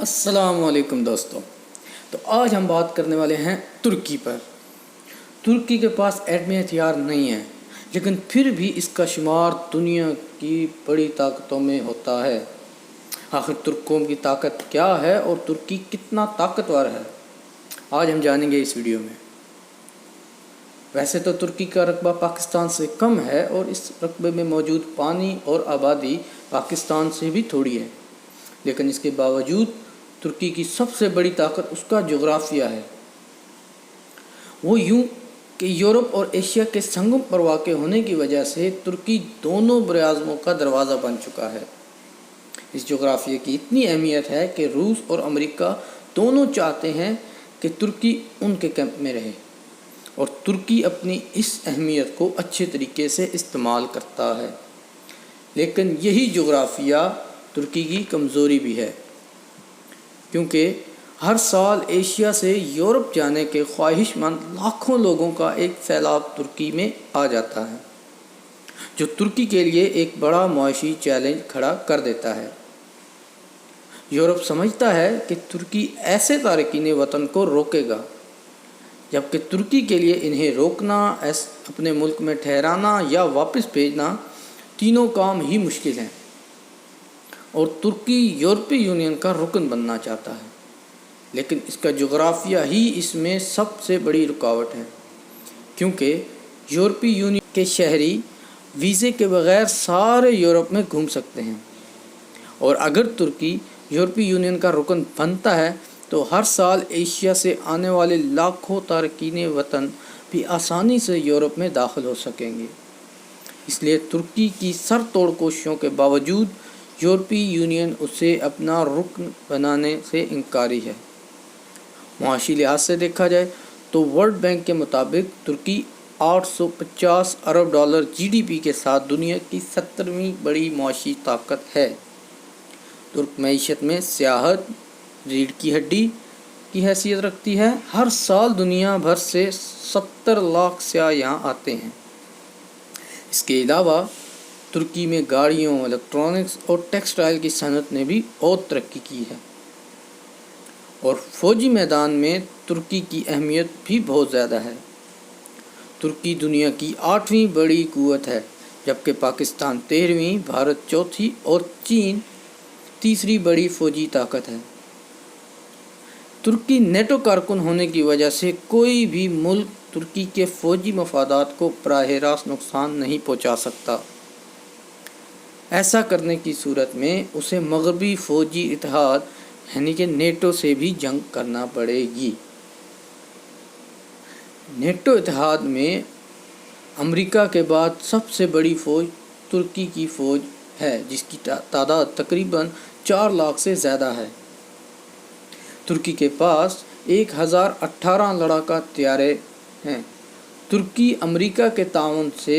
السلام علیکم دوستوں، تو آج ہم بات کرنے والے ہیں ترکی پر۔ ترکی کے پاس ایٹمی ہتھیار نہیں ہے، لیکن پھر بھی اس کا شمار دنیا کی بڑی طاقتوں میں ہوتا ہے۔ آخر ترکوں کی طاقت کیا ہے اور ترکی کتنا طاقتور ہے، آج ہم جانیں گے اس ویڈیو میں۔ ویسے تو ترکی کا رقبہ پاکستان سے کم ہے اور اس رقبے میں موجود پانی اور آبادی پاکستان سے بھی تھوڑی ہے، لیکن اس کے باوجود ترکی کی سب سے بڑی طاقت اس کا جغرافیہ ہے۔ وہ یوں کہ یورپ اور ایشیا کے سنگم پر واقع ہونے کی وجہ سے ترکی دونوں براعظموں کا دروازہ بن چکا ہے۔ اس جغرافیے کی اتنی اہمیت ہے کہ روس اور امریکہ دونوں چاہتے ہیں کہ ترکی ان کے کیمپ میں رہے، اور ترکی اپنی اس اہمیت کو اچھے طریقے سے استعمال کرتا ہے۔ لیکن یہی جغرافیہ ترکی کی کمزوری بھی ہے، کیونکہ ہر سال ایشیا سے یورپ جانے کے خواہش مند لاکھوں لوگوں کا ایک سیلاب ترکی میں آ جاتا ہے، جو ترکی کے لیے ایک بڑا معاشی چیلنج کھڑا کر دیتا ہے۔ یورپ سمجھتا ہے کہ ترکی ایسے تارکین وطن کو روکے گا، جبکہ ترکی کے لیے انہیں روکنا، اپنے ملک میں ٹھہرانا یا واپس بھیجنا تینوں کام ہی مشکل ہیں، اور ترکی یورپی یونین کا رکن بننا چاہتا ہے، لیکن اس کا جغرافیہ ہی اس میں سب سے بڑی رکاوٹ ہے، کیونکہ یورپی یونین کے شہری ویزے کے بغیر سارے یورپ میں گھوم سکتے ہیں، اور اگر ترکی یورپی یونین کا رکن بنتا ہے تو ہر سال ایشیا سے آنے والے لاکھوں تارکین وطن بھی آسانی سے یورپ میں داخل ہو سکیں گے۔ اس لیے ترکی کی سر توڑ کوششوں کے باوجود یورپی یونین اسے اپنا رکن بنانے سے انکاری ہے۔ معاشی لحاظ سے دیکھا جائے تو ورلڈ بینک کے مطابق ترکی 850 ارب ڈالر جی ڈی پی کے ساتھ دنیا کی 70ویں بڑی معاشی طاقت ہے۔ ترک معیشت میں سیاحت ریڑھ کی ہڈی کی حیثیت رکھتی ہے۔ ہر سال دنیا بھر سے 70 لاکھ سیاح یہاں آتے ہیں۔ اس کے علاوہ ترکی میں گاڑیوں، الیکٹرانکس اور ٹیکسٹائل کی صنعت نے بھی بہت ترقی کی ہے، اور فوجی میدان میں ترکی کی اہمیت بھی بہت زیادہ ہے۔ ترکی دنیا کی 8ویں بڑی قوت ہے، جبکہ پاکستان 13ویں، بھارت 4تھی اور چین تیسری بڑی فوجی طاقت ہے۔ ترکی نیٹو کارکن ہونے کی وجہ سے کوئی بھی ملک ترکی کے فوجی مفادات کو براہ راست نقصان نہیں پہنچا سکتا۔ ایسا کرنے کی صورت میں اسے مغربی فوجی اتحاد یعنی کہ نیٹو سے بھی جنگ کرنا پڑے گی۔ نیٹو اتحاد میں امریکہ کے بعد سب سے بڑی فوج ترکی کی فوج ہے، جس کی تعداد تقریباً 4 لاکھ سے زیادہ ہے۔ ترکی کے پاس 1018 لڑاکا طیارے ہیں۔ ترکی امریکہ کے تعاون سے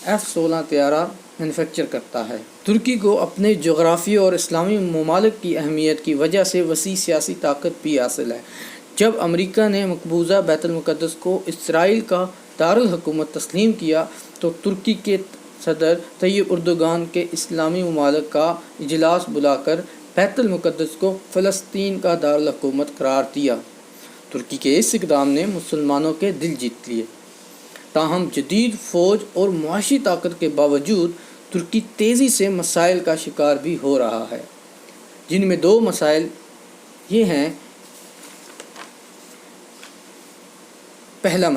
F-16 طیارہ مینوفیکچر کرتا ہے۔ ترکی کو اپنے جغرافیے اور اسلامی ممالک کی اہمیت کی وجہ سے وسیع سیاسی طاقت بھی حاصل ہے۔ جب امریکہ نے مقبوضہ بیت المقدس کو اسرائیل کا دارالحکومت تسلیم کیا تو ترکی کے صدر طیب اردوغان کے اسلامی ممالک کا اجلاس بلا کر بیت المقدس کو فلسطین کا دارالحکومت قرار دیا۔ ترکی کے اس اقدام نے مسلمانوں کے دل جیت لیے۔ تاہم جدید فوج اور معاشی طاقت کے باوجود ترکی تیزی سے مسائل کا شکار بھی ہو رہا ہے، جن میں 2 مسائل یہ ہیں۔ پہلا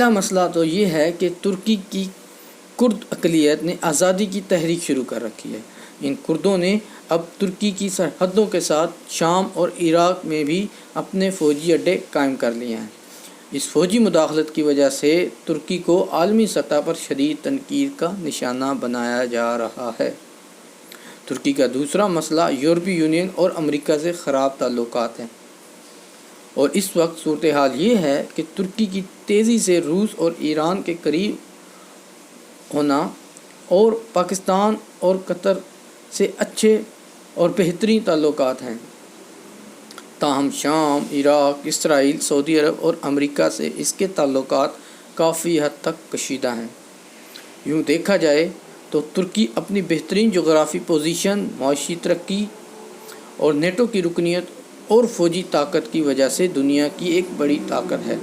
مسئلہ تو یہ ہے کہ ترکی کی کرد اقلیت نے آزادی کی تحریک شروع کر رکھی ہے۔ ان کردوں نے اب ترکی کی سرحدوں کے ساتھ شام اور عراق میں بھی اپنے فوجی اڈے قائم کر لیے ہیں۔ اس فوجی مداخلت کی وجہ سے ترکی کو عالمی سطح پر شدید تنقید کا نشانہ بنایا جا رہا ہے۔ ترکی کا دوسرا مسئلہ یورپی یونین اور امریکہ سے خراب تعلقات ہیں، اور اس وقت صورتحال یہ ہے کہ ترکی کی تیزی سے روس اور ایران کے قریب ہونا اور پاکستان اور قطر سے اچھے اور بہترین تعلقات ہیں۔ تاہم شام، عراق، اسرائیل، سعودی عرب اور امریکہ سے اس کے تعلقات کافی حد تک کشیدہ ہیں۔ یوں دیکھا جائے تو ترکی اپنی بہترین جغرافی پوزیشن، معاشی ترقی اور نیٹو کی رکنیت اور فوجی طاقت کی وجہ سے دنیا کی ایک بڑی طاقت ہے۔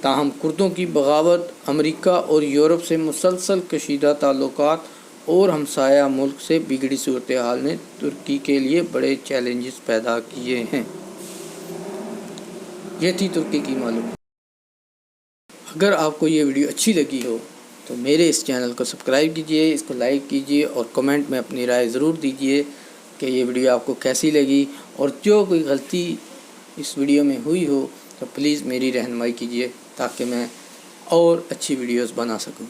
تاہم کردوں کی بغاوت، امریکہ اور یورپ سے مسلسل کشیدہ تعلقات اور ہمسایہ ملک سے بگڑی صورتحال نے ترکی کے لیے بڑے چیلنجز پیدا کیے ہیں۔ یہ تھی ترکی کی معلومات۔ اگر آپ کو یہ ویڈیو اچھی لگی ہو تو میرے اس چینل کو سبسکرائب کیجئے، اس کو لائک کیجئے اور کمنٹ میں اپنی رائے ضرور دیجئے کہ یہ ویڈیو آپ کو کیسی لگی، اور جو کوئی غلطی اس ویڈیو میں ہوئی ہو تو پلیز میری رہنمائی کیجئے تاکہ میں اور اچھی ویڈیوز بنا سکوں۔